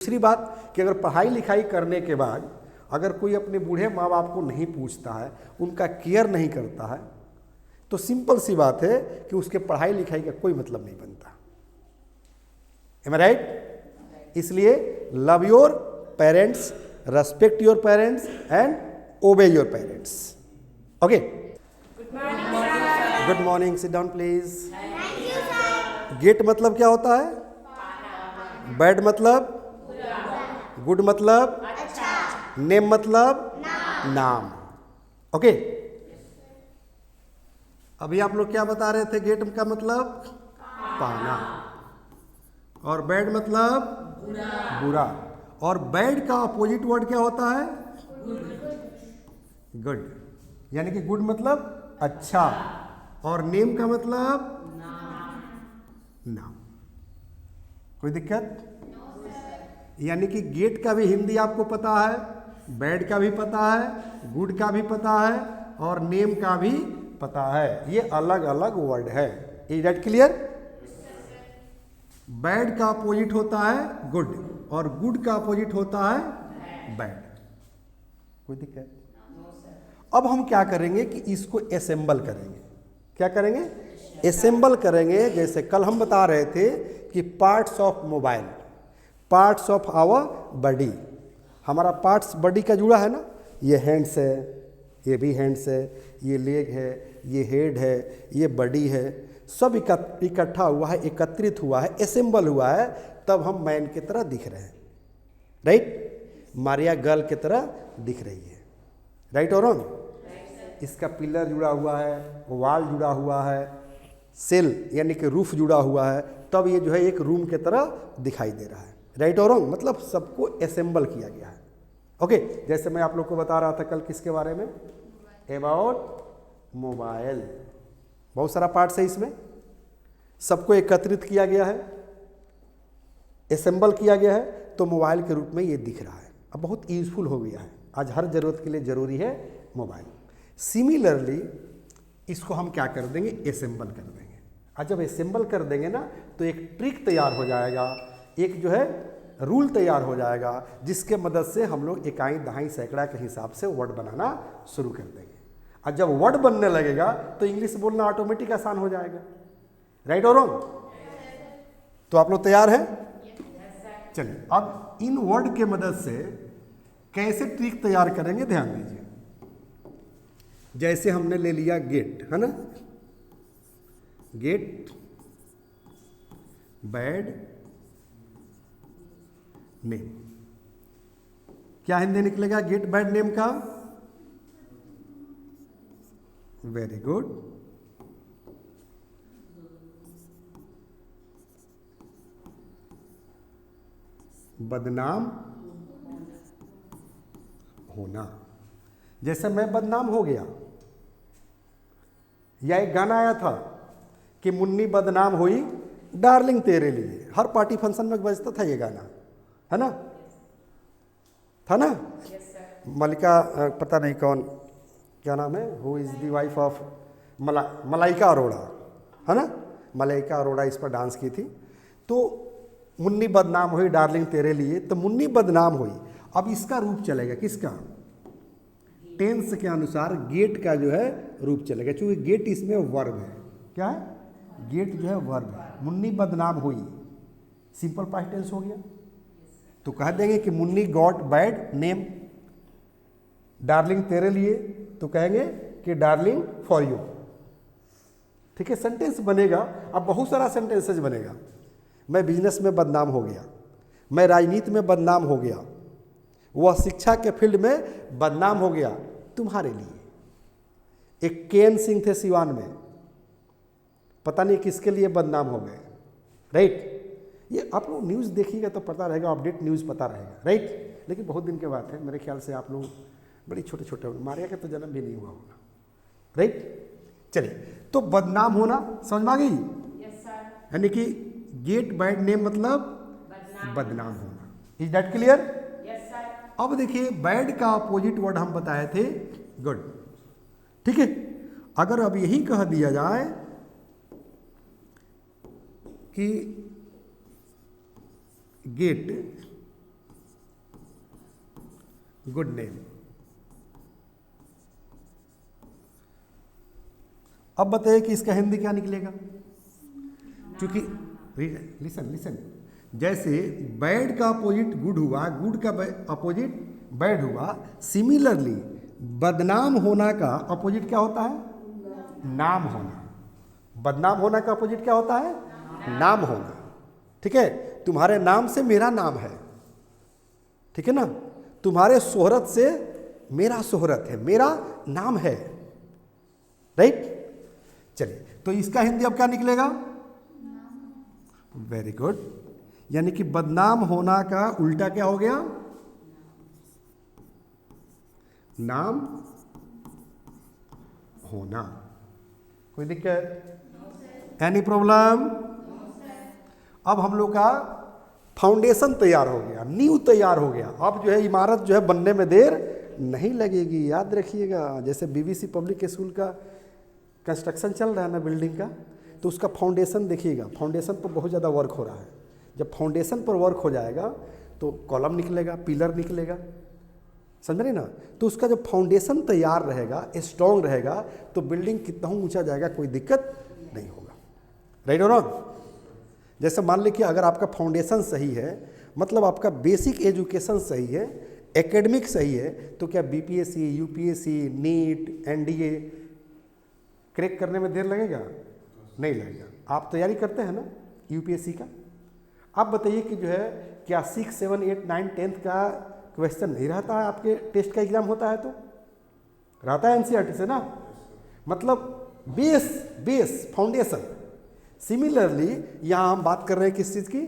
दूसरी बात कि अगर पढ़ाई लिखाई करने के बाद अगर कोई अपने बूढ़े माँ बाप को नहीं पूछता है, उनका केयर नहीं करता है, तो सिंपल सी बात है कि उसके पढ़ाई लिखाई का कोई मतलब नहीं बनता। Am I right? इसलिए love your parents, respect your parents and obey your parents. Okay, good morning, sit down please. Get मतलब क्या होता है? बैड मतलब, गुड मतलब, नेम मतलब नाम। ओके, अभी आप लोग क्या बता रहे थे? गेट का मतलब पाना, और बैड मतलब बुरा, और बैड का अपोजिट वर्ड क्या होता है? गुड। यानी कि गुड मतलब अच्छा, और नेम का मतलब नाम। कोई दिक्कत? यानी कि गेट का भी हिंदी आपको पता है, बैड का भी पता है, गुड का भी पता है, और नेम का भी पता है। ये अलग अलग वर्ड है। Is that clear? बैड का अपोजिट होता है गुड, और गुड का अपोजिट होता है बैड। कोई दिक्कत? अब हम क्या करेंगे कि इसको असेंबल करेंगे। क्या करेंगे? असेंबल करेंगे। जैसे कल हम बता रहे थे कि parts of mobile, parts of our body. हमारा पार्ट्स बॉडी का जुड़ा है ना, ये हैंड्स है, ये भी हैंड्स है, ये लेग है, ये हेड है, ये बॉडी है, सब इकट्ठा हुआ है, एकत्रित हुआ है, असेंबल हुआ है, तब हम मैन की तरह दिख रहे हैं। राइट? मारिया गर्ल की तरह दिख रही है। राइट और रॉन्ग? इसका पिलर जुड़ा हुआ है, वॉल जुड़ा हुआ है, सेल यानी कि रूफ जुड़ा हुआ है, तब ये जो है एक रूम की तरह दिखाई दे रहा है। राइट और रॉन्ग? मतलब सबको असेंबल किया गया है। ओके, जैसे मैं आप लोग को बता रहा था कल किसके बारे में? About mobile. बहुत सारा पार्ट्स है इसमें, सबको एकत्रित किया गया है, असेंबल किया गया है, तो मोबाइल के रूप में ये दिख रहा है। अब बहुत यूजफुल हो गया है, आज हर जरूरत के लिए जरूरी है मोबाइल। सिमिलरली इसको हम क्या कर देंगे? असेंबल कर देंगे। और जब असेंबल कर देंगे ना, तो एक ट्रिक तैयार हो जाएगा, एक जो है रूल तैयार हो जाएगा, जिसके मदद से हम लोग इकाई, दहाई, सैकड़ा के हिसाब से वर्ड बनाना शुरू कर देंगे। और जब वर्ड बनने लगेगा तो इंग्लिश बोलना ऑटोमेटिक आसान हो जाएगा। राइट और रॉन्ग? तो आप लोग तैयार हैं? चलिए, अब इन वर्ड के मदद से कैसे ट्रिक तैयार करेंगे, ध्यान दीजिए। जैसे हमने ले लिया गेट, है ना, गेट, बैड, नेम। क्या हिंदी निकलेगा गेट बैड नेम का? Very good. बदनाम होना। जैसे मैं बदनाम हो गया, या एक गाना आया था कि मुन्नी बदनाम हुई डार्लिंग तेरे लिए, हर पार्टी फंक्शन में बजता था ये गाना, है ना? था ना? मलिका, पता नहीं कौन, क्या नाम है, who is the wife of Malaika Arora, है ना? मलाइका अरोड़ा इस पर डांस की थी। तो मुन्नी बदनाम हुई डार्लिंग तेरे लिए, तो मुन्नी बदनाम हुई। अब इसका रूप चलेगा किसका? टेंस के अनुसार गेट का जो है रूप चलेगा, क्योंकि गेट इसमें वर्ब है। क्या है? गेट जो है वर्ब है। मुन्नी बदनाम हुई, सिंपल पास्ट टेंस हो गया, तो कह देंगे कि Munni got bad name. Darling तेरे लिए, तो कहेंगे कि डार्लिंग फॉर यू। ठीक है, सेंटेंस बनेगा। अब बहुत सारा सेंटेंसेज बनेगा। मैं बिजनेस में बदनाम हो गया, मैं राजनीति में बदनाम हो गया, वह शिक्षा के फील्ड में बदनाम हो गया तुम्हारे लिए। एक केएन सिंह थे सिवान में, पता नहीं किसके लिए बदनाम हो गए। राइट? ये आप लोग न्यूज़ देखिएगा तो पता रहेगा, अपडेट न्यूज़ पता रहेगा। राइट? लेकिन बहुत दिन के बात है, मेरे ख्याल से आप लोग बड़ी छोटे छोटे होंगे, मारिया का तो जन्म भी नहीं हुआ होगा। राइट? चलिए, तो बदनाम होना समझ में आ गई? यानी कि गेट बैड नेम मतलब बदनाम होना। Is that clear? अब देखिए, बैड का अपोजिट वर्ड हम बताए थे गुड। ठीक है, अगर अब यही कह दिया जाए कि गेट गुड नेम। अब बताइए कि इसका हिंदी क्या निकलेगा, क्योंकि लिसन लिसन, जैसे बैड का अपोजिट गुड हुआ, गुड का अपोजिट बैड हुआ, सिमिलरली बदनाम होना का अपोजिट क्या होता है, नाम होना। बदनाम होना का अपोजिट क्या होता है, नाम होना। ठीक है, तुम्हारे नाम से मेरा नाम है, ठीक है ना, तुम्हारे शोहरत से मेरा शोहरत है, मेरा नाम है, राइट। चलिए, तो इसका हिंदी अब क्या निकलेगा, वेरी गुड। यानी कि बदनाम होना का उल्टा क्या हो गया, नाम होना। कोई दिक्कत, एनी प्रॉब्लम? अब हम लोग का फाउंडेशन तैयार हो गया, नींव तैयार हो गया। अब जो है इमारत जो है बनने में देर नहीं लगेगी, याद रखिएगा। जैसे बीबीसी पब्लिक स्कूल का कंस्ट्रक्शन चल रहा है ना बिल्डिंग का, तो उसका फाउंडेशन देखिएगा, फाउंडेशन पर बहुत ज़्यादा वर्क हो रहा है। जब फाउंडेशन पर वर्क हो जाएगा तो कॉलम निकलेगा, पिलर निकलेगा, समझ रहे ना। तो उसका जब फाउंडेशन तैयार रहेगा, स्ट्रॉन्ग रहेगा, तो बिल्डिंग कितना ऊंचा जाएगा कोई दिक्कत नहीं होगा, राइट और रॉन्ग। जैसे मान लीजिए अगर आपका फाउंडेशन सही है, मतलब आपका बेसिक एजुकेशन सही है, एकेडमिक सही है, तो क्या BPSC, UPSC, NEET, NDA crack करने में देर लगेगा? नहीं लगेगा। आप तैयारी करते हैं ना यूपीएससी का, आप बताइए कि जो है क्या 6, 7, 8, 9, 10 का क्वेश्चन नहीं रहता है आपके टेस्ट का एग्जाम होता है तो रहता है एनसीईआरटी से ना, मतलब बेस फाउंडेशन। सिमिलरली यहाँ हम बात कर रहे हैं किस चीज़ की,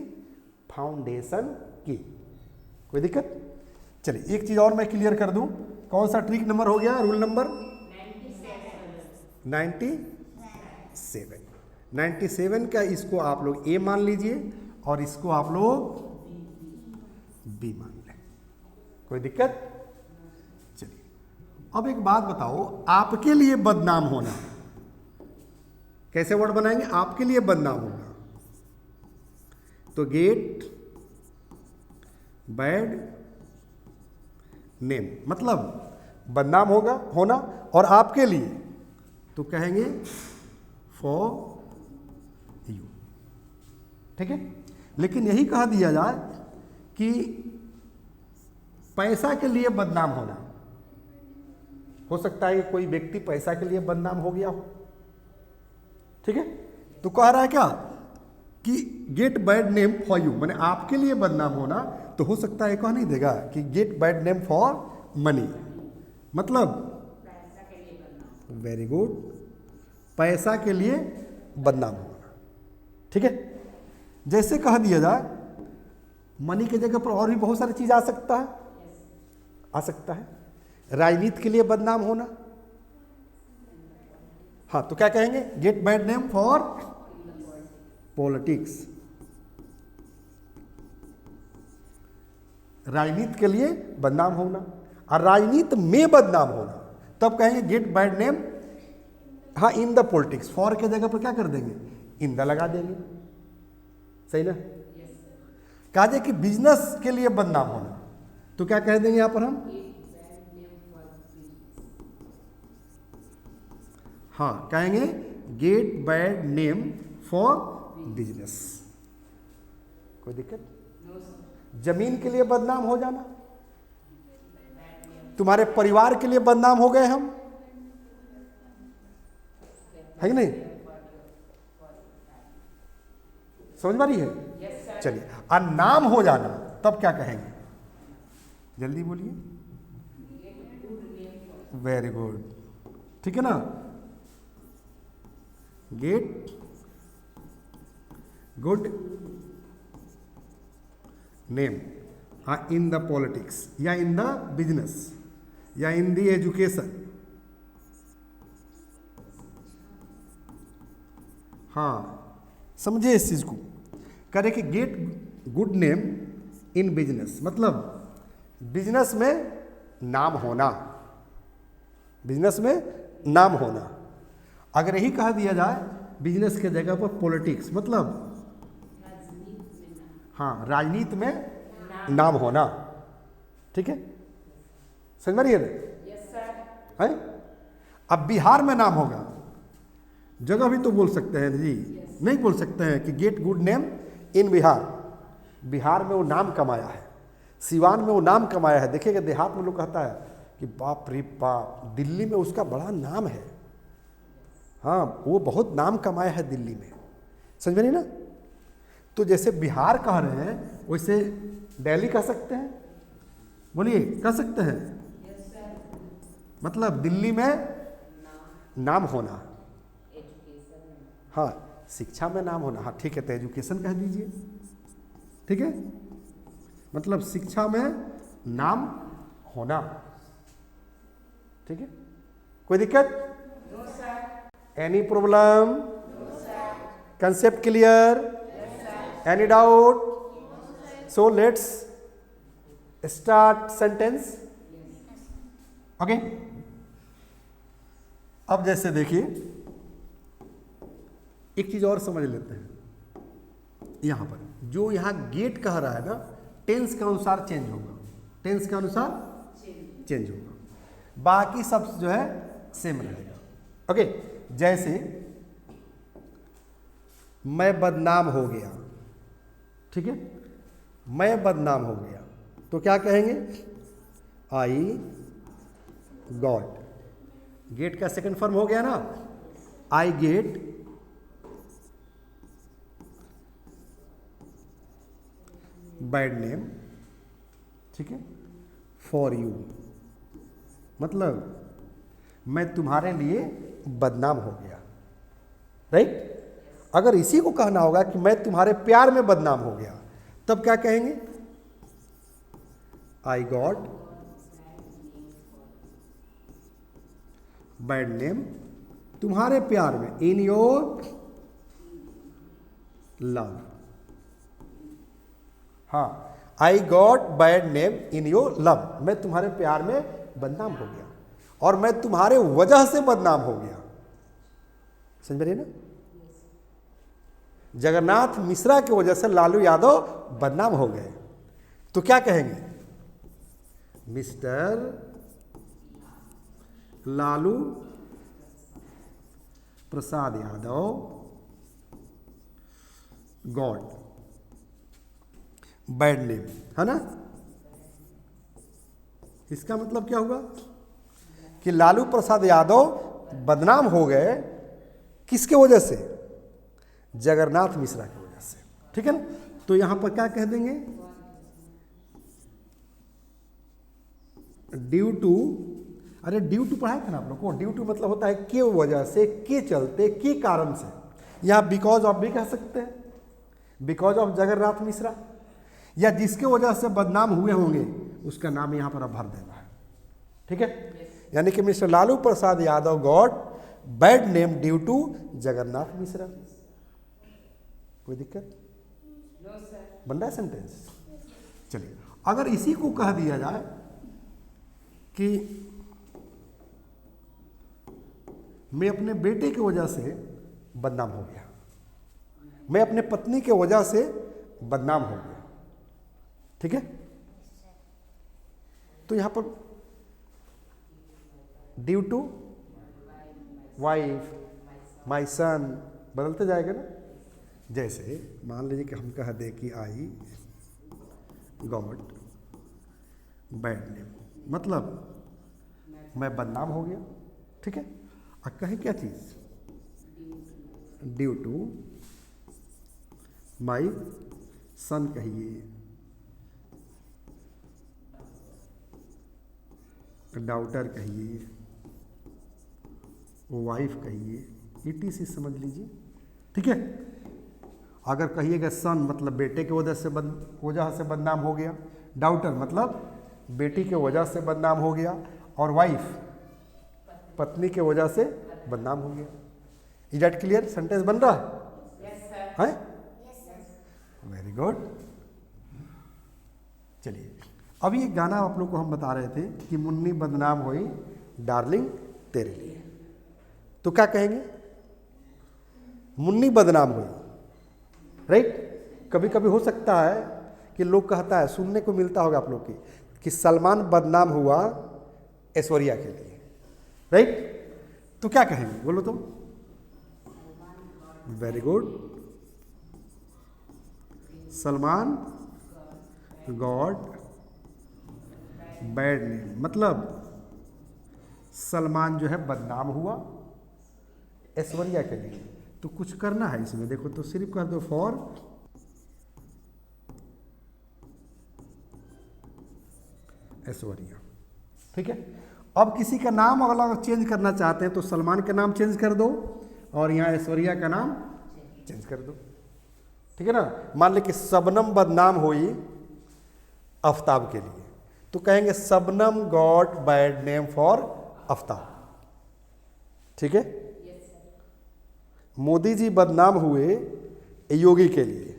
फाउंडेशन की। कोई दिक्कत? चलिए एक चीज़ और मैं क्लियर कर दूं, कौन सा ट्रिक नंबर हो गया, रूल नंबर 97 का इसको आप लोग ए मान लीजिए और इसको आप लोग बी मान लें। कोई दिक्कत? चलिए अब एक बात बताओ, आपके लिए बदनाम होना कैसे वर्ड बनाएंगे, आपके लिए बदनाम होना, तो गेट बैड नेम, मतलब बदनाम होगा होना, और आपके लिए तो कहेंगे फॉर यू, ठीक है। लेकिन यही कहा दिया जाए कि पैसा के लिए बदनाम होना, हो सकता है कि कोई व्यक्ति पैसा के लिए बदनाम हो गया हो, ठीक है। तो कह रहा है क्या कि gate bad name for you, माने आपके लिए बदनाम होना, तो हो सकता है कह नहीं देगा कि gate bad name for money, मतलब वेरी गुड, पैसा के लिए बदनाम होना, ठीक है। जैसे कह दिया जाए मनी की जगह पर और भी बहुत सारी चीज आ सकता है, आ सकता है राजनीति के लिए बदनाम होना, हाँ, तो क्या कहेंगे, gate bad name for politics, राजनीति के लिए बदनाम होना, और राजनीति में बदनाम होना तब कहेंगे गेट बैड नेम, हाँ, इन द पॉलिटिक्स, फॉर के जगह पर क्या कर देंगे, इन द लगा देंगे, सही ना। कहा जाए कि बिजनेस के लिए बदनाम होना, तो क्या कह देंगे यहां पर हम, हाँ, कहेंगे gate bad name for business. कोई दिक्कत? जमीन के लिए बदनाम हो जाना, तुम्हारे परिवार के लिए बदनाम हो गए हम, है कि नहीं, समझ में आ रही है? चलिए, और नाम हो जाना तब क्या कहेंगे, जल्दी बोलिए, वेरी गुड, ठीक है ना, गेट गुड नेम, हाँ, इन द पॉलिटिक्स या इन द बिजनेस या इन द एजुकेशन, हाँ, समझे इस चीज को। करे कि get good name in business, मतलब बिजनेस में नाम होना, बिजनेस में नाम होना। अगर यही कहा दिया जाए बिजनेस के जगह पर पॉलिटिक्स, मतलब हाँ, राजनीति में नाम होना, ठीक है। समझ में नहीं है? अब बिहार में नाम होगा, जगह भी तो बोल सकते हैं जी, नहीं बोल सकते हैं कि गेट गुड नेम इन बिहार। बिहार में वो नाम कमाया है, सिवान में वो नाम कमाया है। देखिएगा देहात में लोग कहता है कि बाप रे बाप, दिल्ली में उसका बड़ा नाम है। हाँ, वो बहुत नाम कमाया है दिल्ली में, समझ में नहीं ना? तो जैसे बिहार कह रहे हैं वैसे दिल्ली कह सकते हैं, बोलिए कह सकते हैं। मतलब दिल्ली में नाम होना, हाँ, शिक्षा में नाम होना, हाँ ठीक है, तो एजुकेशन कह दीजिए, ठीक है। मतलब शिक्षा में नाम होना, ठीक है। कोई दिक्कत? Any problem? Concept clear? Any doubt? So let's start sentence. Okay, अब जैसे देखिए एक चीज और समझ लेते हैं। यहां पर जो यहां गेट कह रहा है ना, टेंस के अनुसार चेंज होगा, टेंस के अनुसार चेंज होगा, बाकी सब जो है सेम रहेगा। ओके, जैसे मैं बदनाम हो गया, ठीक है, मैं बदनाम हो गया, तो क्या कहेंगे? I got. गेट का सेकंड फॉर्म हो गया ना, आई गेट बैड नेम, ठीक है, फॉर यू। मतलब मैं तुम्हारे लिए बदनाम हो गया, राइट। अगर इसी को कहना होगा कि मैं तुम्हारे प्यार में बदनाम हो गया, तब क्या कहेंगे? आई गॉट बैड नेम तुम्हारे प्यार में, इन योर लव। हाँ, I got bad name in your love, मैं तुम्हारे प्यार में बदनाम हो गया और मैं तुम्हारे वजह से बदनाम हो गया। समझ में रही ना? जगन्नाथ मिश्रा की वजह से लालू यादव बदनाम हो गए, तो क्या कहेंगे? Mister Lalu Prasad Yadav got bad name, है ना? इसका मतलब क्या हुआ कि लालू प्रसाद यादव बदनाम हो गए, किसके वजह से? जगन्नाथ मिश्रा की वजह से, ठीक है ना? तो यहां पर क्या कह देंगे? ड्यू टू, अरे ड्यू टू पढ़ाया था ना आप लोग को। ड्यू टू मतलब होता है के वजह से, के चलते, के कारण से। यहां बिकॉज ऑफ भी कह सकते हैं, बिकॉज ऑफ जगन्नाथ मिश्रा, या जिसके वजह से बदनाम हुए होंगे उसका नाम यहां पर अब भर देना है, ठीक है। यानी कि mister Lalu Prasad Yadav got bad name due to Jagannath Mishra. कोई दिक्कत? बन रहा है सेंटेंस? चलिए, अगर इसी को कह दिया जाए कि मैं अपने बेटे की वजह से बदनाम हो गया, मैं अपने पत्नी के वजह से बदनाम हो गया, ठीक है, तो यहां पर ड्यू टू वाइफ, माई सन बदलते जाएगा ना। जैसे मान लीजिए कि हम कह दें कि आई गॉट बैड नेम, मतलब मैं बदनाम हो गया, ठीक है। और कहें क्या चीज? ड्यू टू माई सन कहिए, डॉटर कहिए, वाइफ कहिए, ETC समझ लीजिए, ठीक है। अगर कहिएगा सन मतलब बेटे की वजह से बदनाम हो गया, डॉटर मतलब बेटी के वजह से बदनाम हो गया, और वाइफ पत्नी के वजह से बदनाम हो गया। Is that clear? सेंटेंस बन रहा है? Very good. चलिए, अभी एक गाना आप लोग को हम बता रहे थे कि मुन्नी बदनाम हुई डार्लिंग तेरे लिए, तो क्या कहेंगे? मुन्नी बदनाम हुई, राइट। कभी कभी हो सकता है कि लोग कहता है, सुनने को मिलता होगा आप लोग की, कि सलमान बदनाम हुआ ऐश्वर्या के लिए, राइट। तो क्या कहेंगे, बोलो तो। Very good. Salman got bad name, मतलब सलमान जो है बदनाम हुआ ऐश्वर्या के लिए। तो कुछ करना है इसमें, देखो तो सिर्फ कर दो फॉर ऐश्वर्या, ठीक है। अब किसी का नाम अगर चेंज करना चाहते हैं तो सलमान का नाम चेंज कर दो और यहाँ ऐश्वर्या का नाम चेंज कर दो, ठीक है ना। मान ली कि शबनम बदनाम हुई आफ्ताब के लिए, तो कहेंगे Shabnam got bad name for Aftab, ठीक है। मोदी जी बदनाम हुए योगी के लिए,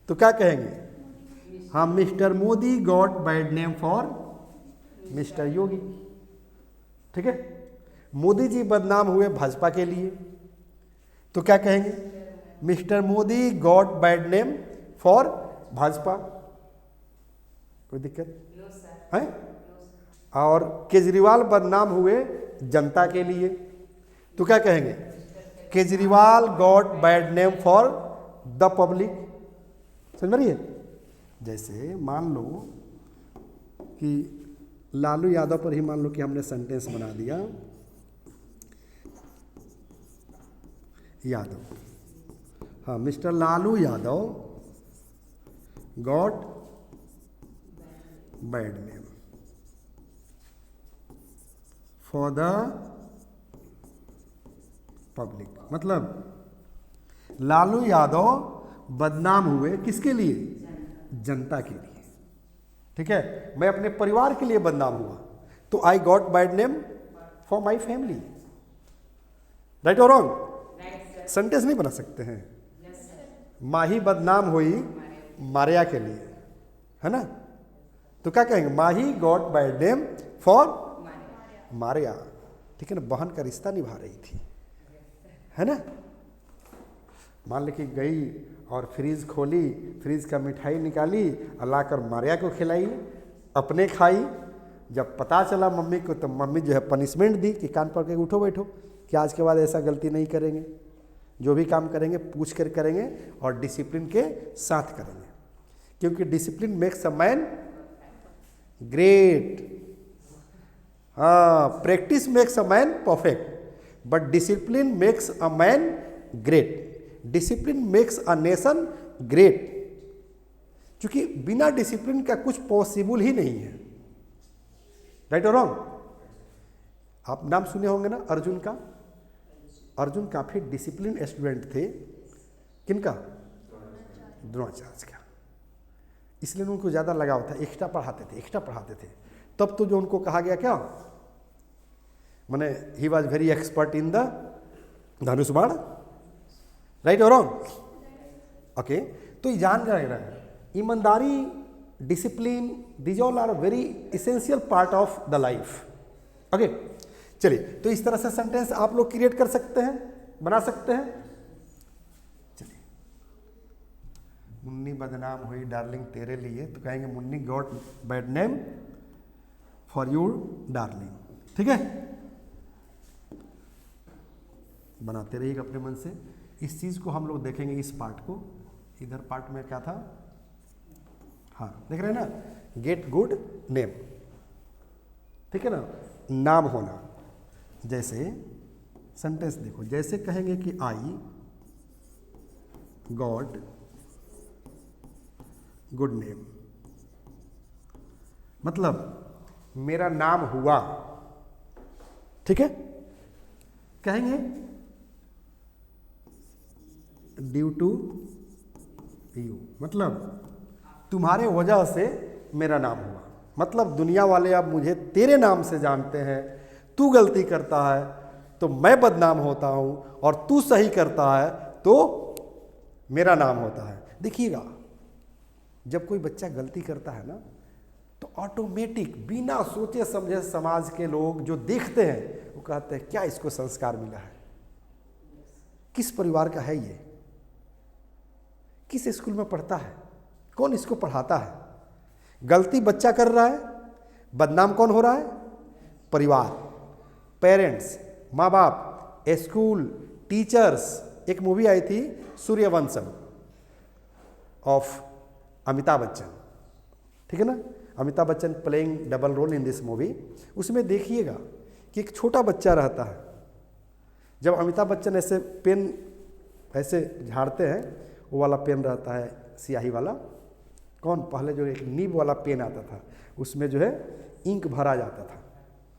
तो क्या कहेंगे, हाँ mister Modi got bad name for mister Yogi, ठीक है। मोदी जी बदनाम हुए भाजपा के लिए, तो क्या कहेंगे, mister Modi got bad name for Bhajpa. कोई दिक्कत है? और केजरीवाल बदनाम हुए जनता के लिए, तो क्या कहेंगे, Kejriwal got bad name for the public. समझ रही है? जैसे मान लो कि लालू यादव पर ही मान लो कि हमने सेंटेंस बना दिया, यादव, हाँ mister Lalu Yadav got bad name for the public, मतलब लालू यादव बदनाम हुए किसके लिए, जनता के लिए, ठीक है। मैं अपने परिवार के लिए बदनाम हुआ, तो आई got bad name for my family, right और रॉन्ग? सेंटेंस नहीं बना सकते हैं। माही बदनाम हुई मारिया के लिए, है ना, तो क्या कहेंगे, Mahi got bad name for Maria, ठीक है ना। बहन का रिश्ता निभा रही थी, है ना। मान ली कि गई और फ्रीज खोली, फ्रीज का मिठाई निकाली और लाकर मारिया को खिलाई, अपने खाई। जब पता चला मम्मी को, तो मम्मी जो है पनिशमेंट दी कि कान पकड़ के उठो बैठो कि आज के बाद ऐसा गलती नहीं करेंगे, जो भी काम करेंगे पूछ कर करेंगे और डिसिप्लिन के साथ करेंगे, क्योंकि discipline makes a man great. हाँ, practice makes a man perfect, but discipline makes a man great. Discipline makes a nation great, क्योंकि बिना डिसिप्लिन का कुछ पॉसिबल ही नहीं है, राइट और रॉन्ग? आप नाम सुने होंगे ना अर्जुन का। अर्जुन काफी डिसिप्लिन स्टूडेंट थे, किनका, द्रोणाचार्य का, इसलिए उनको ज्यादा लगाव था, एक्स्ट्रा पढ़ाते थे। तब तो जो उनको कहा गया क्या, माने he was very expert in the धनुष बाण, राइट और रॉन्ग? ओके, तो ये जान रहा है ईमानदारी, discipline, these all are very essential part of the life. Okay, चलिए, तो इस तरह से सेंटेंस आप लोग क्रिएट कर सकते हैं, बना सकते हैं। चलिए, मुन्नी बदनाम हुई डार्लिंग तेरे लिए, तो कहेंगे Munni got bad name for you darling, ठीक है। बनाते रहिएगा अपने मन से। इस चीज को हम लोग देखेंगे, इस पार्ट को, इधर पार्ट में क्या था, हाँ देख रहे हैं ना, गेट गुड नेम, ठीक है ना, नाम होना। जैसे सेंटेंस देखो, जैसे कहेंगे कि आई गॉट गुड नेम, मतलब मेरा नाम हुआ, ठीक है। कहेंगे ड्यू टू यू, मतलब तुम्हारे वजह से मेरा नाम हुआ, मतलब दुनिया वाले अब मुझे तेरे नाम से जानते हैं। तू गलती करता है तो मैं बदनाम होता हूं, और तू सही करता है तो मेरा नाम होता है। देखिएगा, जब कोई बच्चा गलती करता है ना, तो ऑटोमेटिक बिना सोचे समझे समाज के लोग जो देखते हैं वो कहते हैं क्या इसको संस्कार मिला है, किस परिवार का है ये, किस स्कूल में पढ़ता है, कौन इसको पढ़ाता है। गलती बच्चा कर रहा है, बदनाम कौन हो रहा है, परिवार, पेरेंट्स, माँ बाप, स्कूल, टीचर्स। एक मूवी आई थी सूर्यवंशम ऑफ अमिताभ बच्चन, ठीक है ना, Amitabh Bachchan playing double role in this movie. उसमें देखिएगा कि एक छोटा बच्चा रहता है, जब अमिताभ बच्चन ऐसे पेन ऐसे झाड़ते हैं, वो वाला पेन रहता है स्याही वाला, कौन पहले जो एक नीब वाला पेन आता था, उसमें जो है इंक भरा जाता था,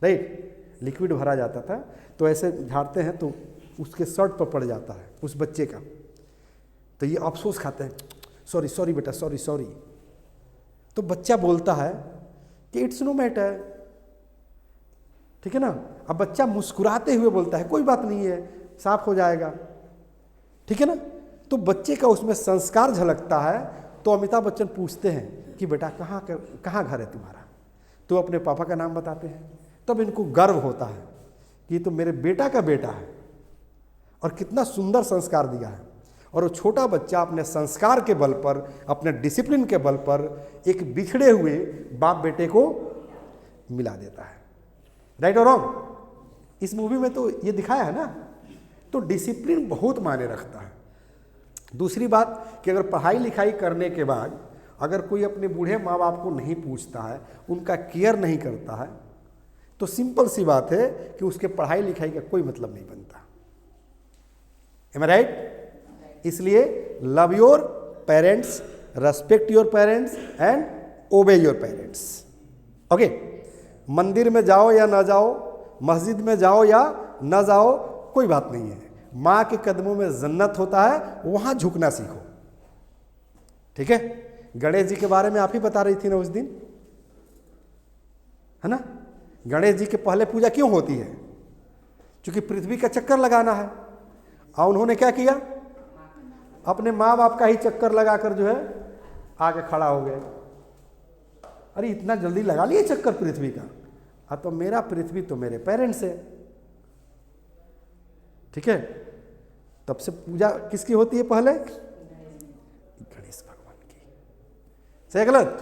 राइट, लिक्विड भरा जाता था, तो ऐसे झाड़ते हैं तो उसके शर्ट पर पड़ जाता है उस बच्चे का, तो ये अफसोस खाते हैं, सॉरी सॉरी बेटा, सॉरी सॉरी। तो बच्चा बोलता है कि इट्स नो मैटर, ठीक है ना। अब बच्चा मुस्कुराते हुए बोलता है कोई बात नहीं है, साफ हो जाएगा, ठीक है ना। तो बच्चे का उसमें संस्कार झलकता है। तो अमिताभ बच्चन पूछते हैं कि बेटा कहाँ घर है तुम्हारा, तो अपने पापा का नाम बताते हैं। तब इनको गर्व होता है कि ये तो मेरे बेटा का बेटा है और कितना सुंदर संस्कार दिया है। और वो छोटा बच्चा अपने संस्कार के बल पर, अपने डिसिप्लिन के बल पर एक बिछड़े हुए बाप बेटे को मिला देता है। राइट और रॉन्ग? इस मूवी में तो ये दिखाया है ना। तो डिसिप्लिन बहुत मायने रखता है। दूसरी बात कि अगर पढ़ाई लिखाई करने के बाद अगर कोई अपने बूढ़े माँ बाप को नहीं पूछता है, उनका केयर नहीं करता है, तो सिंपल सी बात है कि उसके पढ़ाई लिखाई का कोई मतलब नहीं बनता। Am I right? इसलिए love your parents, respect your parents and obey your parents. Okay, मंदिर में जाओ या ना जाओ, मस्जिद में जाओ या ना जाओ, कोई बात नहीं है। माँ के कदमों में जन्नत होता है, वहां झुकना सीखो, ठीक है। गणेश जी के बारे में आप ही बता रही थी ना उस दिन, है ना। गणेश जी के पहले पूजा क्यों होती है? क्योंकि पृथ्वी का चक्कर लगाना है। और उन्होंने क्या किया? अपने माँ बाप का ही चक्कर लगाकर जो है आगे खड़ा हो गए। अरे इतना जल्दी लगा लिए चक्कर पृथ्वी का? तो मेरा पृथ्वी तो मेरे पेरेंट्स है, ठीक है। तब से पूजा किसकी होती है पहले? गणेश भगवान की। सही गलत?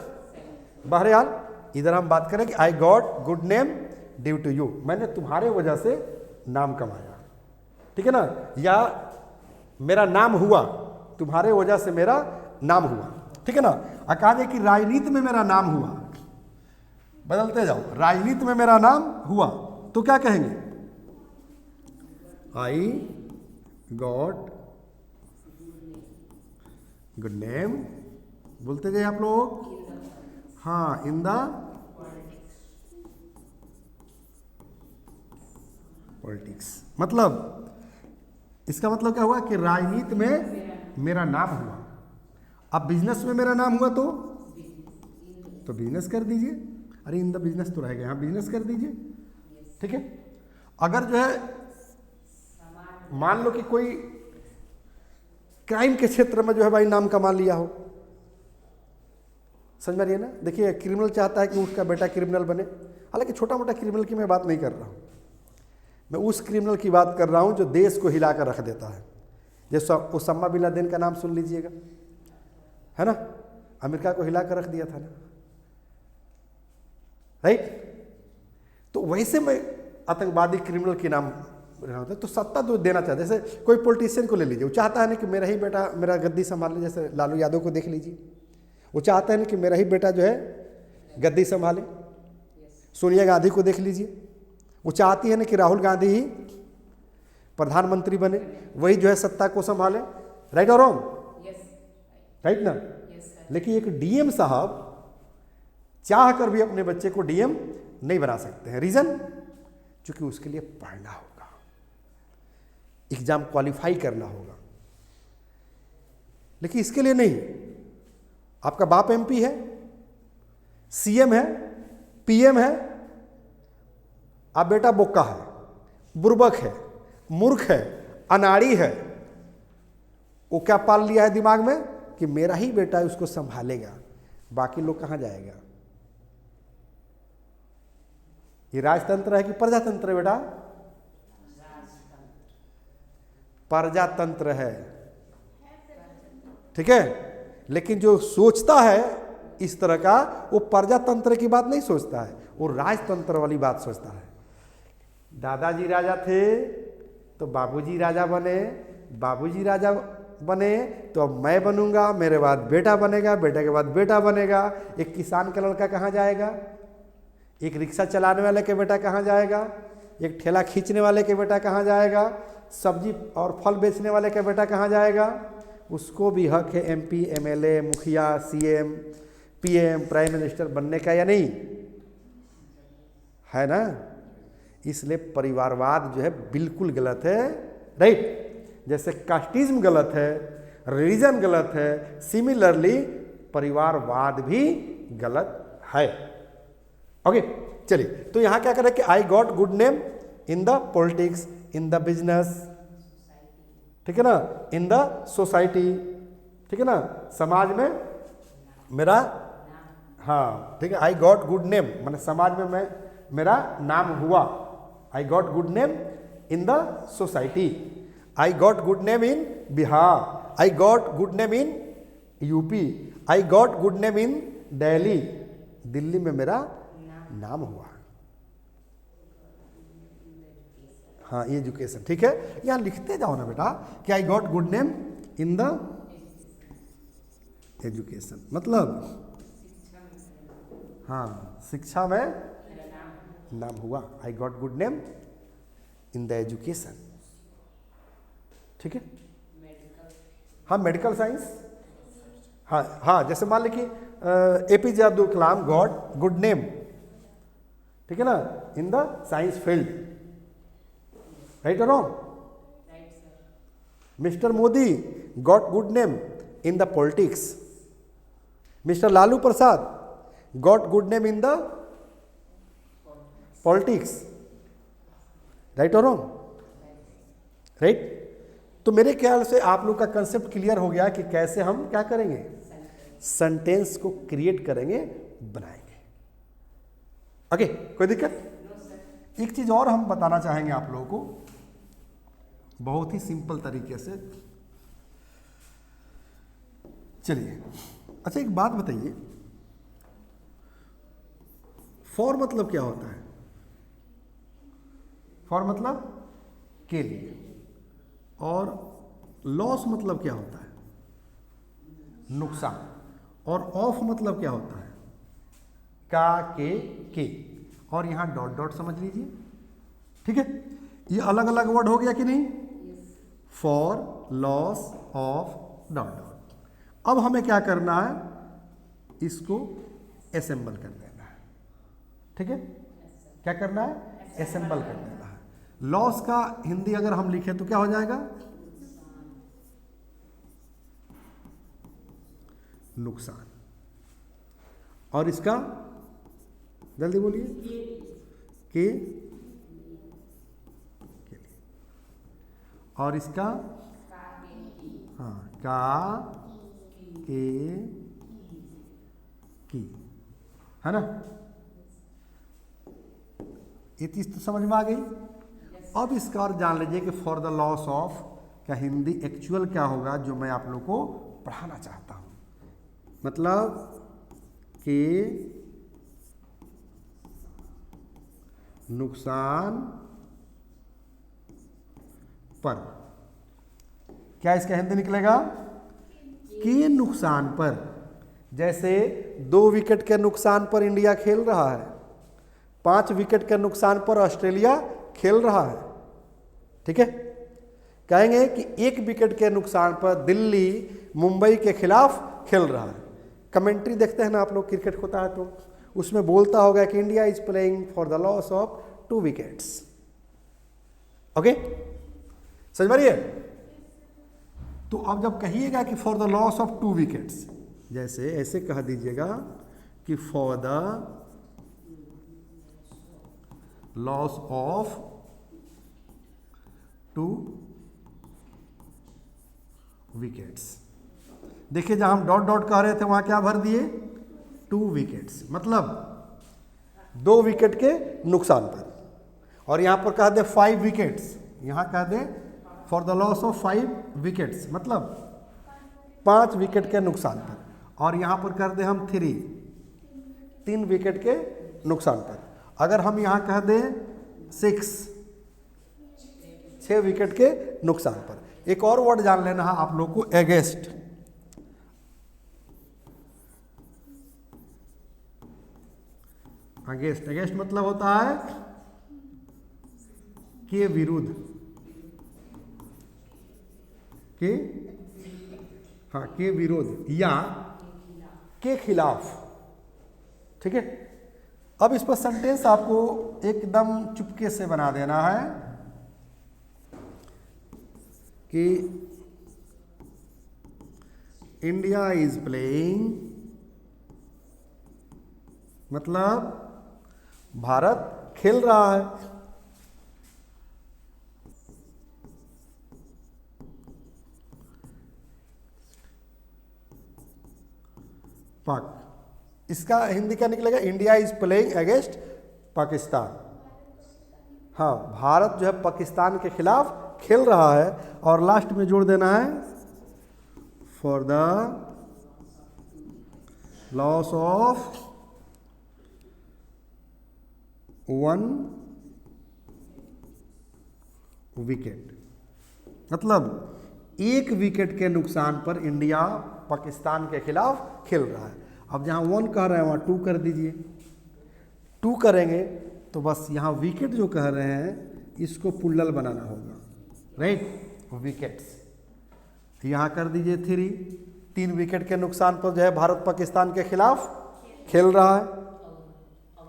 बहरहाल इधर हम बात करें कि I got good name due to you, मैंने तुम्हारे वजह से नाम कमाया, ठीक है ना। या मेरा नाम हुआ, तुम्हारे वजह से मेरा नाम हुआ, ठीक है ना। कहा जाए कि राजनीति में मेरा नाम हुआ, बदलते जाओ, राजनीति में मेरा नाम हुआ तो क्या कहेंगे? आई गॉट गुड नेम, बोलते गए आप लोग। हाँ, इन द पॉलिटिक्स। मतलब इसका मतलब क्या हुआ कि राजनीति में मेरा नाम हुआ। अब बिजनेस में मेरा नाम हुआ तो बिजनेस कर दीजिए। अरे इन द बिजनेस तो रहेगा, यहाँ बिजनेस कर दीजिए, ठीक है। अगर जो है मान लो कि कोई क्राइम के क्षेत्र में जो है भाई नाम कमा लिया हो, समझ में रही है ना। देखिए क्रिमिनल चाहता है कि उसका बेटा क्रिमिनल बने, हालांकि छोटा मोटा क्रिमिनल की मैं बात नहीं कर रहा हूँ, मैं उस क्रिमिनल की बात कर रहा हूँ जो देश को हिलाकर रख देता है। जैसे ओसामा बिन लादेन का नाम सुन लीजिएगा, है ना, अमेरिका को हिलाकर रख दिया था ना, राइट। तो वैसे मैं आतंकवादी क्रिमिनल के नाम होता है तो सत्ता तो देना चाहता है। जैसे कोई पॉलिटिशियन को ले लीजिए, वो चाहता है ना कि मेरा ही बेटा मेरा गद्दी संभाल ले। जैसे लालू यादव को देख लीजिए, वो चाहता है ना कि मेरा ही बेटा जो है गद्दी संभाले। सोनिया गांधी को देख लीजिए, वो चाहती है ना कि राहुल गांधी ही प्रधानमंत्री बने, वही जो है सत्ता को संभाले। राइट और रॉन्ग? राइट ना। लेकिन एक डीएम साहब चाह कर भी अपने बच्चे को डीएम नहीं बना सकते हैं। रीजन? क्योंकि उसके लिए पढ़ना होगा, एग्जाम क्वालिफाई करना होगा। लेकिन इसके लिए नहीं। आपका बाप एमपी है, सीएम है, पीएम है, आप बेटा बोका है, बुर्बक है, मूर्ख है, अनाड़ी है, वो क्या पाल लिया है दिमाग में कि मेरा ही बेटा उसको संभालेगा, बाकी लोग कहां जाएगा। ये राजतंत्र है कि प्रजातंत्र है बेटा? प्रजातंत्र है, ठीक है। लेकिन जो सोचता है इस तरह का, वो प्रजातंत्र की बात नहीं सोचता है, वो राजतंत्र वाली बात सोचता है। दादाजी राजा थे तो बाबूजी राजा बने, बाबूजी राजा बने तो अब मैं बनूंगा, मेरे बाद बेटा बनेगा, बेटे के बाद बेटा बनेगा। एक किसान का लड़का कहाँ जाएगा, एक रिक्शा चलाने वाले के बेटा कहाँ जाएगा, एक ठेला खींचने वाले के बेटा कहाँ जाएगा, सब्जी और फल बेचने वाले का बेटा कहाँ जाएगा। उसको भी हक है MP, MLA, मुखिया, CM, PM, प्राइम मिनिस्टर बनने का या नहीं है ना। इसलिए परिवारवाद जो है बिल्कुल गलत है, राइट। जैसे कास्टिज्म गलत है, रिलीजन गलत है, सिमिलरली परिवारवाद भी गलत है। ओके चलिए, तो यहां क्या करें कि I got good name in the politics, in the business, ठीक है ना, इन द सोसाइटी, ठीक है ना, समाज में मेरा, हाँ ठीक है, आई गॉट गुड नेम मैंने समाज में मेरा नाम हुआ। आई got good name in the society, I got good name in Bihar, I got good name in UP, I got good name इन दिल्ली, दिल्ली में मेरा नाम हुआ। हाँ एजुकेशन, ठीक है, यहाँ लिखते जाओ ना बेटा कि I got good name in the education, मतलब हाँ शिक्षा में नाम हुआ। आई got good name in the education, ठीक है। हाँ मेडिकल साइंस, हाँ हाँ जैसे मान ली कि APJ Abdul Kalam got good name, ठीक है ना, in the science field, right और wrong. Mister Modi got good name in the politics, mister Lalu Prasad got good name in the politics, right और रॉन्ग, राइट। तो मेरे ख्याल से आप लोग का कंसेप्ट क्लियर हो गया कि कैसे हम क्या करेंगे, सेंटेंस को क्रिएट करेंगे, बनाएंगे। ओके कोई दिक्कत। एक चीज और हम बताना चाहेंगे आप लोगों को बहुत ही सिंपल तरीके से। चलिए अच्छा एक बात बताइए, फॉर मतलब क्या होता है। फॉर मतलब के लिए, और लॉस मतलब क्या होता है, नुकसान, और ऑफ मतलब क्या होता है, का के, और यहां डॉट डॉट समझ लीजिए, ठीक है। ये अलग अलग वर्ड हो गया कि नहीं, for, loss, of, dot dot. अब हमें क्या करना है, इसको असेंबल कर देना है, ठीक है। क्या करना है, असेंबल कर देना है। लॉस का हिंदी अगर हम लिखें तो क्या हो जाएगा, नुकसान, और इसका जल्दी बोलिए, के लिए, और इसका हाँ का के की, है ना। ये चीज तो समझ में आ गई। अब इसका और जान लीजिए कि फॉर द लॉस ऑफ का हिंदी एक्चुअल क्या होगा, जो मैं आप लोग को पढ़ाना चाहता हूं। मतलब कि नुकसान पर, क्या इसका हिंदी निकलेगा, कि नुकसान पर। जैसे 2 विकेट के नुकसान पर इंडिया खेल रहा है, 5 विकेट के नुकसान पर ऑस्ट्रेलिया खेल रहा है, ठीक है। कहेंगे कि 1 विकेट के नुकसान पर दिल्ली मुंबई के खिलाफ खेल रहा है। कमेंट्री देखते हैं ना आप लोग, क्रिकेट होता है तो उसमें बोलता होगा कि India is playing for the loss of 2 wickets. Okay समझ मारिए। तो अब जब कहिएगा कि for the loss of 2 wickets, जैसे ऐसे कह दीजिएगा कि for the loss of 2 wickets. देखिए जहां हम डॉट डॉट कह रहे थे वहां क्या भर दिए, 2 विकेट्स, मतलब 2 विकेट के नुकसान पर। और यहां पर कह दे 5 विकेट्स, यहां कह दे for the loss of 5 wickets, मतलब 5 विकेट के नुकसान पर। और यहां पर कर दे हम 3 विकेट के नुकसान पर। अगर हम यहां कह दें 6, 6 विकेट के नुकसान पर। एक और वर्ड जान लेना है आप लोग को, एगेस्ट। अगेंस्ट, अगेंस्ट मतलब होता है के विरुद्ध, के, हाँ के विरुद्ध या के खिलाफ। ठीक है, अब इस पर सेंटेंस आपको एकदम चुपके से बना देना है कि इंडिया इज प्लेइंग, मतलब भारत खेल रहा है। पाक, इसका हिंदी क्या निकलेगा? India is playing against Pakistan. हाँ, भारत जो है पाकिस्तान के खिलाफ खेल रहा है। और लास्ट में जोड़ देना है for the loss of 1 wicket, मतलब 1 विकेट के नुकसान पर इंडिया पाकिस्तान के खिलाफ खेल रहा है। अब जहाँ 1 कह रहे हैं वहाँ 2 कर दीजिए। 2 करेंगे तो बस यहाँ विकेट जो कह रहे हैं इसको पुल्लल बनाना होगा, राइट, विकेट्स। यहाँ कर दीजिए 3 विकेट के नुकसान पर जो है भारत पाकिस्तान के खिलाफ खेल रहा है।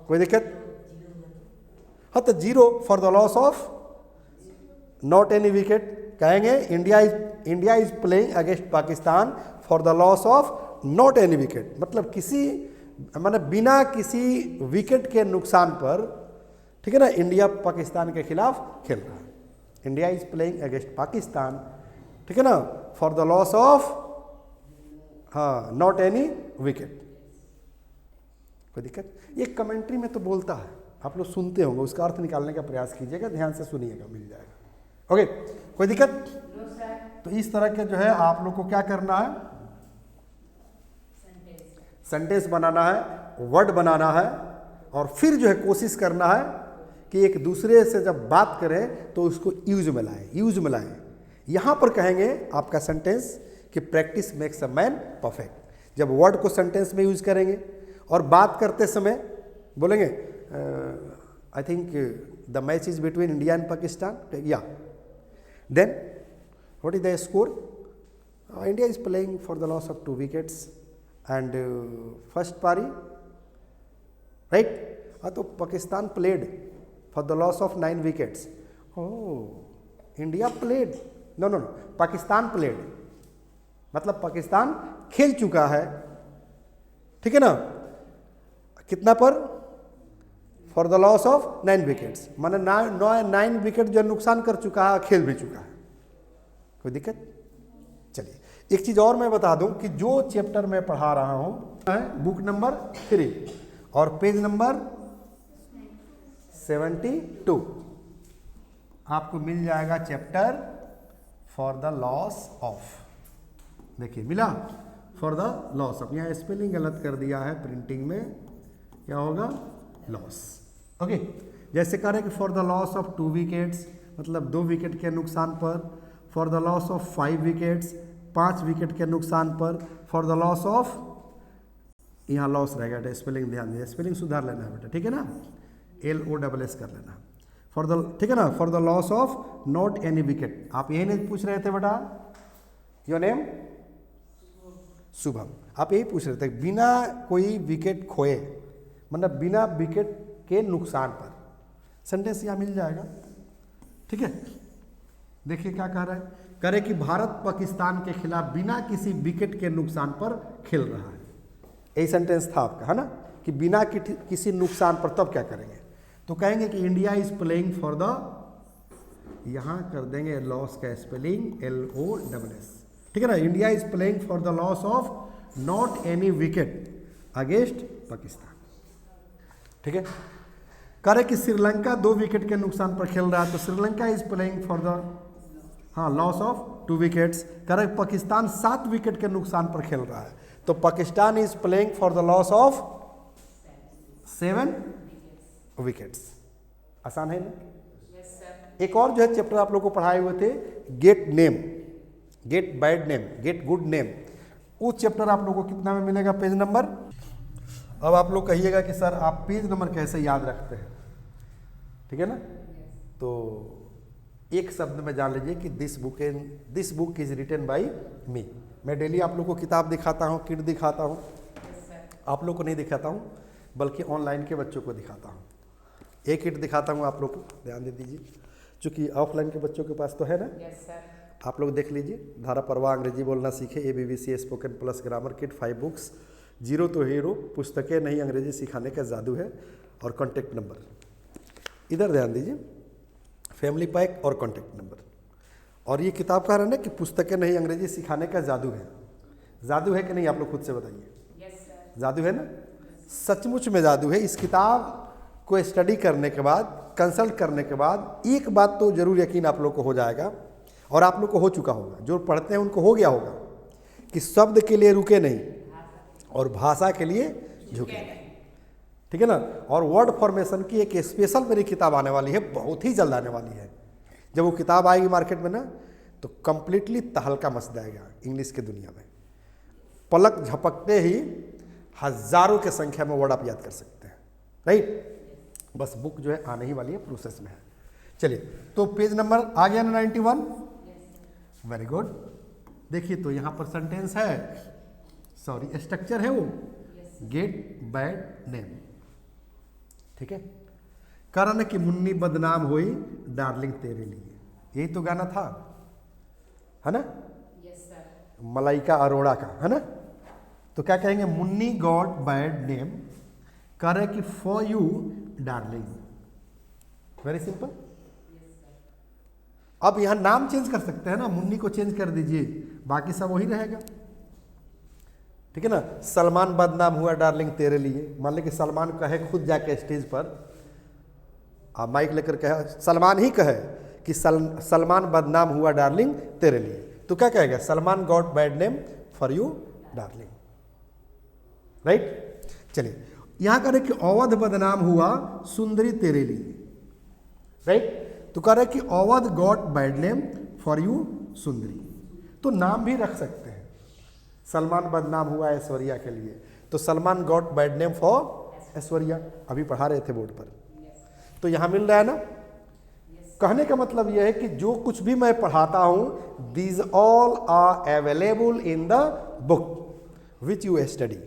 कोई दिक्कत? हाँ, तो 0 for the loss of not any wicket कहेंगे। India is playing against Pakistan for the loss of not any wicket, मतलब किसी, मतलब बिना किसी विकेट के नुकसान पर, ठीक है ना, इंडिया पाकिस्तान के खिलाफ खेल रहा है। India is playing against Pakistan, ठीक है ना, फॉर द लॉस ऑफ, हाँ, नॉट एनी विकेट। कोई दिक्कत? ये कमेंट्री में तो बोलता है, आप लोग सुनते होंगे, उसका अर्थ निकालने का प्रयास कीजिएगा, ध्यान से सुनिएगा, मिल जाएगा। ओके, कोई दिक्कत? तो इस तरह के जो है आप लोग को क्या करना है, सेंटेंस बनाना है, वर्ड बनाना है, और फिर जो है कोशिश करना है कि एक दूसरे से जब बात करें तो उसको यूज में लाएं, यूज में लाएं। यहाँ पर कहेंगे आपका सेंटेंस कि practice makes a man perfect. जब वर्ड को सेंटेंस में यूज करेंगे और बात करते समय बोलेंगे I think the match is between India and Pakistan, या then what is the score? India is playing for the loss of 2 wickets and first पारी, राइट। हाँ, तो Pakistan played for the loss of 9 wickets. Oh, India played, no no no, Pakistan played, मतलब पाकिस्तान खेल चुका है, ठीक है ना, कितना पर? For the loss of 9 wickets, माने 9 विकेट जो नुकसान कर चुका है, खेल भी चुका है। कोई दिक्कत? चलिए, एक चीज और मैं बता दूं कि जो चैप्टर मैं पढ़ा रहा हूं है बुक नंबर 3 और पेज नंबर 72, आपको मिल जाएगा chapter for the loss of. देखिए मिला, फॉर द लॉस ऑफ। यहाँ स्पेलिंग गलत कर दिया है प्रिंटिंग में, क्या होगा? लॉस। ओके, जैसे कह रहे कि for the loss of 2 wickets, मतलब 2 विकेट के नुकसान पर। For the loss of 5 wickets, 5 wicket के नुकसान पर। फॉर द लॉस ऑफ, यहाँ लॉस रहेगा, बेटा स्पेलिंग ध्यान दीजिए, स्पेलिंग सुधार लेना है बेटा, ठीक है ना, LOSS कर लेना। फॉर द, ठीक है ना, for the loss of not any wicket. आप यही नहीं पूछ रहे थे बेटा, योर नेम? शुभम। आप यही पूछ रहे थे, बिना कोई विकेट खोए, मतलब बिना विकेट के नुकसान पर। सेंटेंस यहाँ मिल जाएगा, ठीक है। देखिए क्या कह रहा है, करे कि भारत पाकिस्तान के खिलाफ बिना किसी विकेट के नुकसान पर खेल रहा है। यही सेंटेंस था आपका, है ना, कि बिना किसी नुकसान पर। तब क्या करेंगे? तो कहेंगे कि India is playing for the, यहाँ कर देंगे लॉस का स्पेलिंग LOSS, ठीक है ना। India is playing for the loss of not any wicket against Pakistan, ठीक है। करे कि श्रीलंका 2 विकेट के नुकसान पर खेल रहा है, तो Sri Lanka is playing for the, हाँ, लॉस ऑफ 2 विकेट्स। करे पाकिस्तान 7 विकेट के नुकसान पर खेल रहा है, तो Pakistan is playing for the loss of 7 wickets. आसान है ना? एक और जो है चैप्टर आप लोग को पढ़ाए हुए थे, gate name, gate bad name, get good name. वो चैप्टर आप लोगों को कितना में मिलेगा? Page number. अब आप लोग कहिएगा कि सर आप पेज नंबर कैसे याद रखते हैं, ठीक है ना? तो एक शब्द में जान लीजिए कि this book is written by me. मैं डेली आप लोग को किताब दिखाता हूँ, किट दिखाता हूँ, आप लोग को नहीं दिखाता हूँ बल्कि ऑनलाइन के बच्चों को दिखाता हूँ। एक किट दिखाता हूँ आप लोग को, ध्यान दे दीजिए, चूँकि ऑफलाइन के बच्चों के पास तो है ना। आप लोग देख लीजिए, धारा प्रवाह अंग्रेजी बोलना सीखे, ABBC spoken plus grammar kit 5 books, zero तो हीरो, पुस्तकें नहीं अंग्रेजी सिखाने का जादू है, और कॉन्टैक्ट नंबर। इधर ध्यान दीजिए, फैमिली पैक और कॉन्टैक्ट नंबर। और ये किताब का है ना कि पुस्तकें नहीं अंग्रेजी सिखाने का जादू है। जादू है कि नहीं, आप लोग खुद से बताइए। जादू है ना, सचमुच में जादू है। इस किताब को स्टडी करने के बाद, कंसल्ट करने के बाद एक बात तो जरूर यकीन आप लोग को हो जाएगा, और आप लोग को हो चुका होगा, जो पढ़ते हैं उनको हो गया होगा, कि शब्द के लिए रुके नहीं और भाषा के लिए झुके नहीं, ठीक है ना। और वर्ड फॉर्मेशन की एक स्पेशल मेरी किताब आने वाली है, बहुत ही जल्द आने वाली है। जब वो किताब आएगी मार्केट में ना, तो कंप्लीटली तहलका मच जाएगा इंग्लिश की दुनिया में। पलक झपकते ही हजारों के संख्या में वर्ड आप याद कर सकते हैं, राइट। बस बुक जो है आने ही वाली है, प्रोसेस में है। चलिए, तो पेज नंबर आ गया ना 91। Very good. देखिए तो यहाँ पर सेंटेंस है, सॉरी स्ट्रक्चर है वो, गेट बैड नेम, ठीक है। कारण कि मुन्नी बदनाम हुई डार्लिंग तेरे लिए, यही तो गाना था, है ना। मलाइका अरोड़ा का, है ना। तो क्या कहेंगे? मुन्नी गॉट बैड नेम करे कि for you darling. Very simple. अब यहां नाम चेंज कर सकते हैं ना, मुन्नी को चेंज कर दीजिए, बाकी सब वही रहेगा, ठीक है ना। सलमान बदनाम हुआ डार्लिंग तेरे लिए, मान ले कि सलमान कहे खुद जाके स्टेज पर, आप माइक लेकर कहे, सलमान ही कहे कि सलमान बदनाम हुआ डार्लिंग तेरे लिए, तो क्या कहेगा? Salman got bad name for you darling, right. चलिए, यहां कह रहे कि अवध बदनाम हुआ सुंदरी तेरे लिए, राइट। तो कह रहे कि Awadh got bad name for you सुंदरी, तो नाम भी रख सकते हैं। सलमान बदनाम हुआ ऐश्वर्या के लिए, तो Salman got bad name for Aishwarya, अभी पढ़ा रहे थे बोर्ड पर। तो यहां मिल रहा है ना। कहने का मतलब यह है कि जो कुछ भी मैं पढ़ाता हूं, these all are available in the book which you study.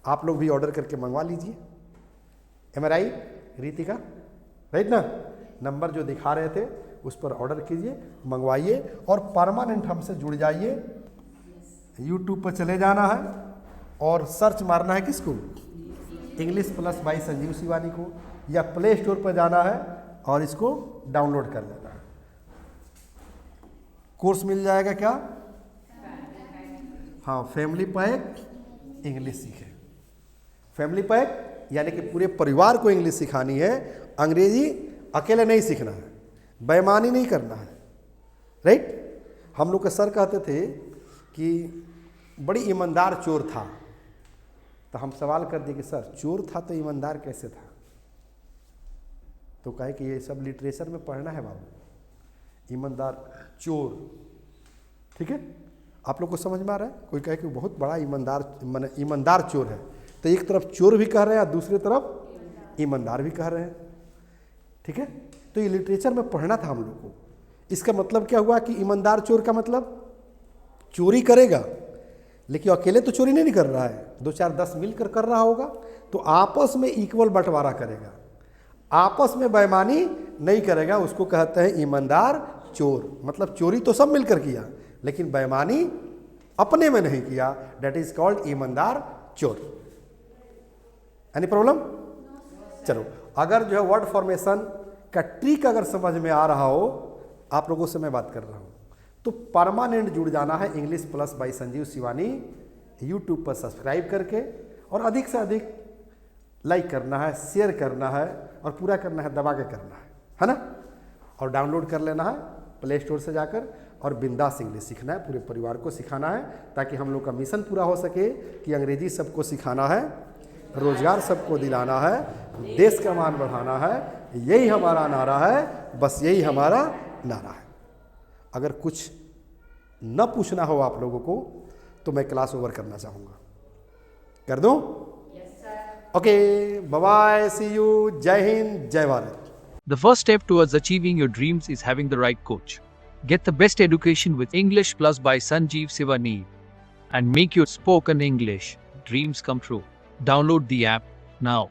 आप लोग भी ऑर्डर करके मंगवा लीजिए। Am I right Ritika? Right ना। नंबर जो दिखा रहे थे उस पर ऑर्डर कीजिए, मंगवाइए, और परमानेंट हमसे जुड़ जाइए। यूट्यूब पर चले जाना है और सर्च मारना है किसको? English plus by Sanjeev Shivani को, या प्ले स्टोर पर जाना है और इसको डाउनलोड कर लेना है। कोर्स मिल जाएगा क्या? हाँ, फैमिली पैक इंग्लिश सीखे। फैमिली पैक यानी कि पूरे परिवार को इंग्लिश सिखानी है, अंग्रेजी अकेले नहीं सीखना है, बेईमानी नहीं करना है, राइट। हम लोग के सर कहते थे कि बड़ी ईमानदार चोर था, तो हम सवाल कर दिए कि सर चोर था तो ईमानदार कैसे था? तो कहे कि ये सब लिटरेचर में पढ़ना है बाबू, ईमानदार चोर, ठीक है। आप लोग को समझ में आ रहा है? कोई कहे कि बहुत बड़ा ईमानदार चोर है, तो एक तरफ चोर भी कह रहे हैं और दूसरी तरफ ईमानदार भी कह रहे हैं, ठीक है। तो ये लिटरेचर में पढ़ना था हम लोग को। इसका मतलब क्या हुआ कि ईमानदार चोर का मतलब चोरी करेगा, लेकिन अकेले तो चोरी नहीं कर रहा है, 2 4 10 मिलकर कर रहा होगा, तो आपस में इक्वल बंटवारा करेगा, आपस में बेईमानी नहीं करेगा, उसको कहते हैं ईमानदार चोर। मतलब चोरी तो सब मिलकर किया, लेकिन बेईमानी अपने में नहीं किया, दैट इज कॉल्ड ईमानदार चोर। Any problem? चलो, अगर जो है वर्ड फॉर्मेशन का ट्रिक अगर समझ में आ रहा हो, आप लोगों से मैं बात कर रहा हूं, तो परमानेंट जुड़ जाना है English plus by Sanjeev Shivani YouTube पर सब्सक्राइब करके, और अधिक से अधिक लाइक करना है, शेयर करना है, और पूरा करना है, दबा के करना है ना। और डाउनलोड कर लेना है प्ले स्टोर से जाकर, और बिंदास इंग्लिश सीखना है, पूरे परिवार को सिखाना है, ताकि हम लोग का मिशन पूरा हो सके कि अंग्रेजी सबको सिखाना है, रोजगार सबको दिलाना है, देश का मान बढ़ाना है, यही हमारा नारा है, बस यही हमारा नारा है। अगर कुछ न पूछना हो आप लोगों को तो मैं क्लास ओवर करना चाहूँगा, कर दूँ? Okay, bye bye, see you, जय हिंद, जय Bharat. The first step towards achieving your dreams is having the right coach. Get the best education with English Plus by Sanjeev Sivaneer and make your spoken English dreams come true. Download the app now.